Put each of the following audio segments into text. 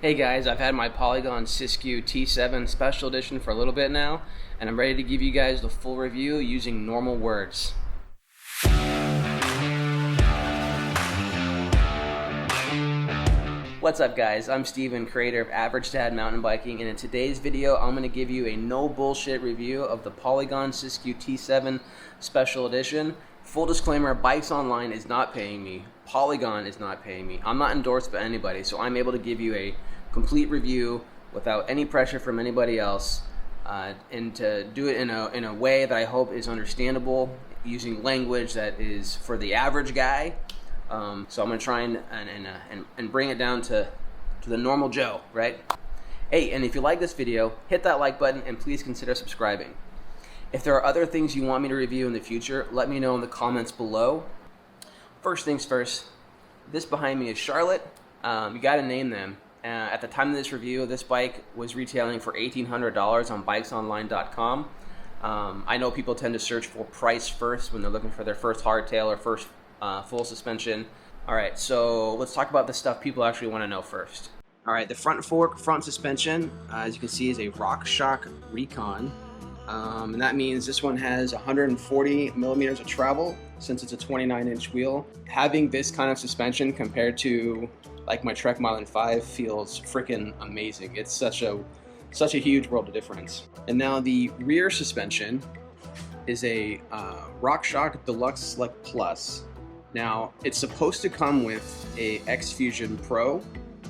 Hey guys, I've had my Polygon Siskiu T7 Special Edition for a little bit now, and I'm ready to give you guys the full review using normal words. What's up guys, I'm Steven, creator of Average Dad Mountain Biking, and in today's video I'm going to give you a no bullshit review of the Polygon Siskiu T7 Special Edition. Full disclaimer, Bikes Online is not paying me. Polygon is not paying me. I'm not endorsed by anybody, so I'm able to give you a complete review without any pressure from anybody else, and to do it in a way that I hope is understandable, using language that is for the average guy. So I'm going to try and bring it down to the normal Joe, right? Hey, and if you like this video, hit that like button and please consider subscribing. If there are other things you want me to review in the future, let me know in the comments below. First things first, this behind me is Charlotte. You got to name them. At the time of this review, this bike was retailing for $1,800 on bikesonline.com. I know people tend to search for price first when they're looking for their first hardtail or first full suspension. All right, so let's talk about the stuff people actually want to know first. All right, the front fork front suspension, as you can see, is a RockShox Recon. And that means this one has 140 millimeters of travel since it's a 29-inch wheel. Having this kind of suspension compared to like my Trek Milan 5 feels freaking amazing. It's such a huge world of difference. And now the rear suspension is a RockShox Deluxe Select Plus. Now it's supposed to come with a X Fusion Pro,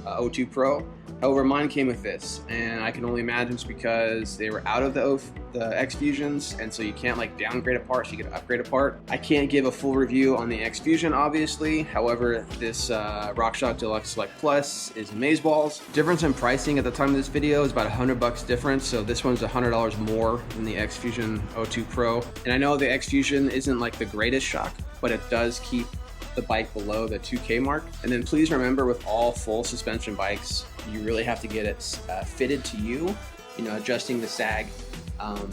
O2 Pro. However, mine came with this, and I can only imagine it's because they were out of the X Fusions, and so you can't like downgrade a part, so you can upgrade a part. I can't give a full review on the X Fusion, obviously. However, this RockShox Deluxe Select Plus is amazeballs. Difference in pricing at the time of this video is about $100 difference, so this one's $100 more than the X Fusion O2 Pro. And I know the X Fusion isn't like the greatest shock, but it does keep the bike below the 2K mark. And then please remember, with all full suspension bikes, you really have to get it fitted to you. You know, adjusting the sag,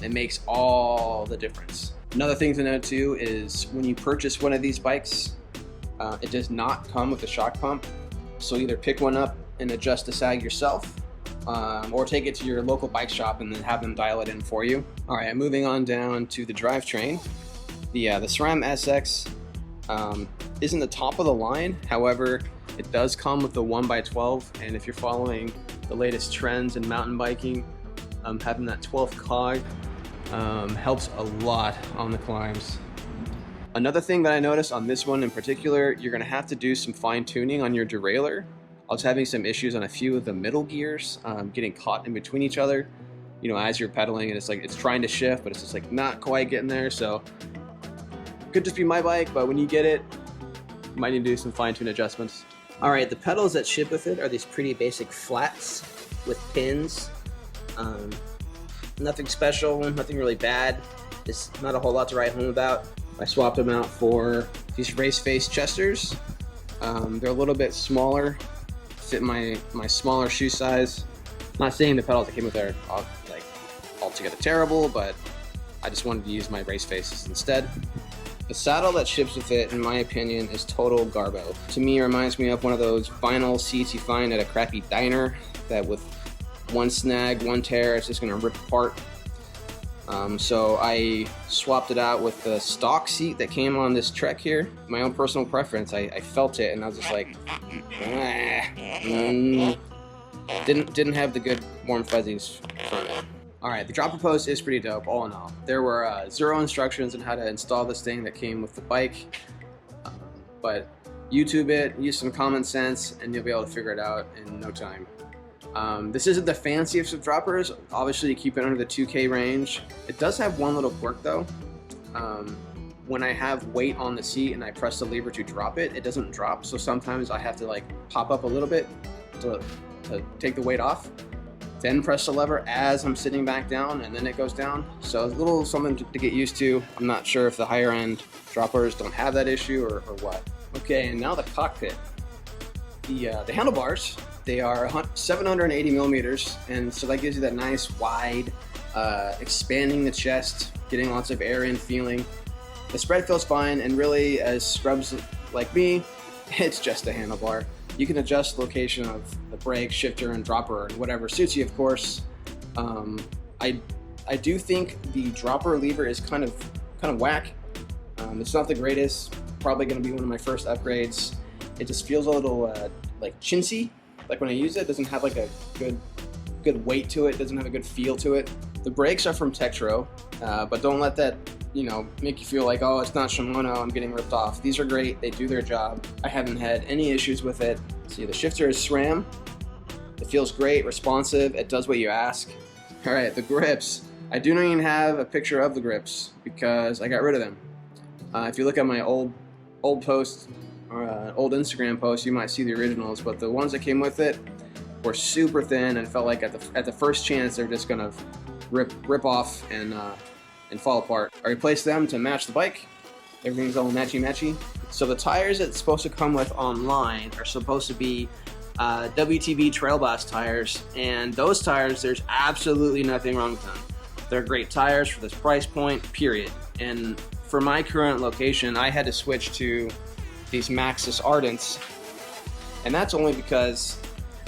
it makes all the difference. Another thing to note too is when you purchase one of these bikes, it does not come with a shock pump. So either pick one up and adjust the sag yourself, or take it to your local bike shop and then have them dial it in for you. All right, moving on down to the drivetrain. The SRAM SX isn't the top of the line. However, it does come with the 1x12, and if you're following the latest trends in mountain biking, having that 12th cog helps a lot on the climbs. Another thing that I noticed on this one in particular, you're going to have to do some fine tuning on your derailleur. I was having some issues on a few of the middle gears, getting caught in between each other, you know, as you're pedaling, and it's like it's trying to shift, but it's just like not quite getting there. So could just be my bike, but when you get it, you might need to do some fine-tune adjustments. All right, the pedals that ship with it are these pretty basic flats with pins. Nothing special, nothing really bad. Just not a whole lot to write home about. I swapped them out for these race face chesters. They're a little bit smaller, fit my smaller shoe size. Not saying the pedals that came with it are like altogether terrible, but I just wanted to use my race faces instead. The saddle that ships with it, in my opinion, is total garbo. To me, it reminds me of one of those vinyl seats you find at a crappy diner that with one snag, one tear, it's just gonna rip apart. So I swapped it out with the stock seat that came on this Trek here. My own personal preference, I felt it and I was just like, didn't have the good warm fuzzies from it. All right, the dropper post is pretty dope, all in all. There were 0 instructions on how to install this thing that came with the bike, but YouTube it, use some common sense, and you'll be able to figure it out in no time. This isn't the fanciest of droppers. Obviously, you keep it under the 2K range. It does have one little quirk though. When I have weight on the seat and I press the lever to drop it, it doesn't drop. So sometimes I have to like pop up a little bit to take the weight off, then press the lever as I'm sitting back down, and then it goes down. So it's a little something to get used to. I'm not sure if the higher end droppers don't have that issue or what. Okay, and now the cockpit. The handlebars, they are 780 millimeters, and so that gives you that nice wide, expanding the chest, getting lots of air in feeling. The spread feels fine, and really, as scrubs like me, it's just a handlebar. You can adjust the location of the brake, shifter, and dropper, and whatever suits you, of course. I do think the dropper lever is kind of whack. It's not the greatest. Probably going to be one of my first upgrades. It just feels a little like chintzy. Like when I use it, doesn't have like a good weight to it. Doesn't have a good feel to it. The brakes are from Tektro, but don't let that make you feel like, oh, it's not Shimano, I'm getting ripped off. These are great. They do their job. I haven't had any issues with it. See, the shifter is SRAM. It feels great, responsive. It does what you ask. All right, the grips. I do not even have a picture of the grips because I got rid of them. If you look at my old post or old Instagram post, you might see the originals, but the ones that came with it were super thin and felt like at the first chance they're just gonna rip off and fall apart. I replaced them to match the bike. Everything's all matchy-matchy. So the tires it's supposed to come with online are supposed to be WTB Trail Blast tires, and those tires, there's absolutely nothing wrong with them. They're great tires for this price point, period. And for my current location, I had to switch to these Maxxis Ardents, and that's only because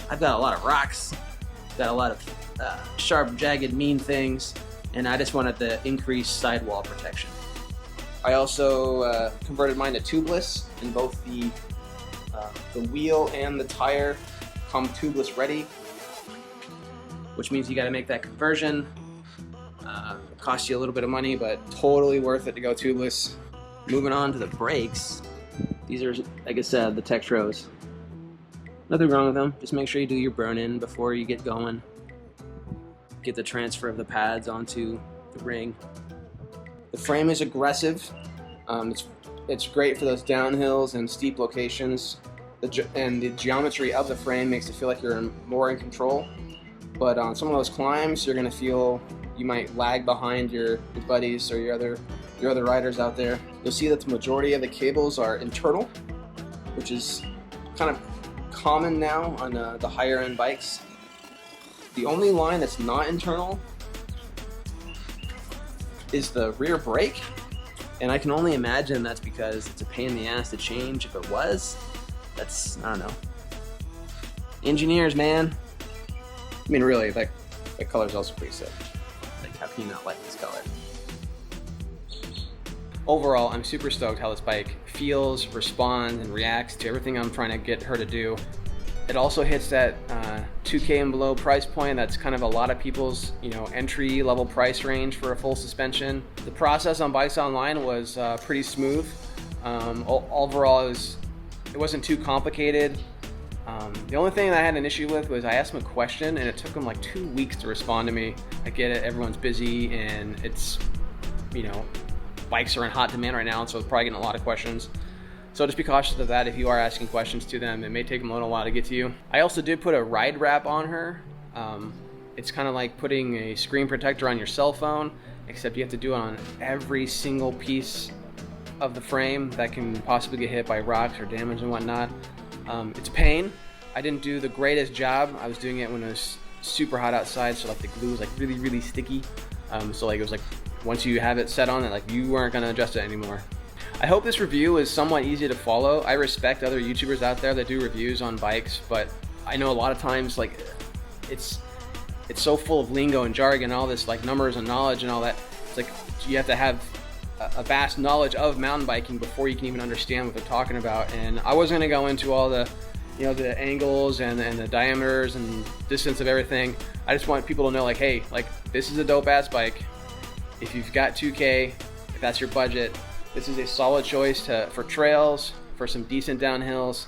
I've got a lot of rocks, got a lot of sharp, jagged, mean things, and I just wanted the increased sidewall protection. I also converted mine to tubeless, and both the wheel and the tire come tubeless ready, which means you got to make that conversion. It costs you a little bit of money, but totally worth it to go tubeless. Moving on to the brakes. These are, like I said, the Tektros. Nothing wrong with them. Just make sure you do your burn-in before you get going. Get the transfer of the pads onto the ring. The frame is aggressive. It's great for those downhills and steep locations. And the geometry of the frame makes it feel like you're more in control. But on some of those climbs, you're gonna feel you might lag behind your buddies or your other riders out there. You'll see that the majority of the cables are internal, which is kind of common now on the higher end bikes. The only line that's not internal is the rear brake, and I can only imagine that's because it's a pain in the ass to change. If it was, that's, I don't know. Engineers, man. I mean, really, that color's also pretty sick. Like, how can you not like this color? Overall, I'm super stoked how this bike feels, responds, and reacts to everything I'm trying to get her to do. It also hits that $2K and below price point. That's kind of a lot of people's, entry level price range for a full suspension. The process on Bikes Online was pretty smooth. Overall, it wasn't too complicated. The only thing that I had an issue with was I asked him a question and it took him like 2 weeks to respond to me. I get it, everyone's busy and it's, bikes are in hot demand right now, so it's probably getting a lot of questions. So just be cautious of that if you are asking questions to them. It may take them a little while to get to you. I also did put a ride wrap on her. It's kind of like putting a screen protector on your cell phone, except you have to do it on every single piece of the frame that can possibly get hit by rocks or damage and whatnot. It's a pain. I didn't do the greatest job. I was doing it when it was super hot outside, so like the glue was like really, really sticky. So like it was like once you have it set on it, like you weren't gonna adjust it anymore. I hope this review is somewhat easy to follow. I respect other YouTubers out there that do reviews on bikes, but I know a lot of times like it's so full of lingo and jargon, all this like numbers and knowledge and all that. It's like you have to have a vast knowledge of mountain biking before you can even understand what they're talking about. And I wasn't gonna go into all the the angles and the diameters and distance of everything. I just want people to know like, hey, like this is a dope ass bike. If you've got 2K, if that's your budget, this is a solid choice for trails, for some decent downhills,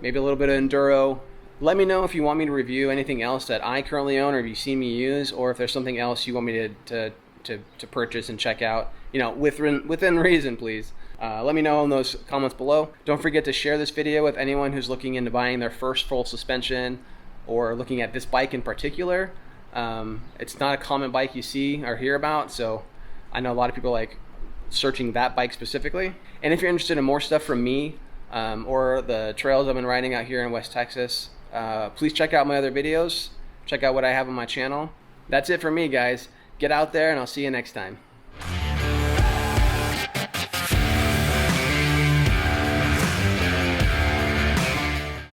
maybe a little bit of enduro. Let me know if you want me to review anything else that I currently own or if you've seen me use, or if there's something else you want me to purchase and check out, within reason, please. Let me know in those comments below. Don't forget to share this video with anyone who's looking into buying their first full suspension or looking at this bike in particular. It's not a common bike you see or hear about, so I know a lot of people like searching that bike specifically. And if you're interested in more stuff from me or the trails I've been riding out here in West Texas, please check out my other videos. Check out what I have on my channel. That's it for me, guys. Get out there and I'll see you next time.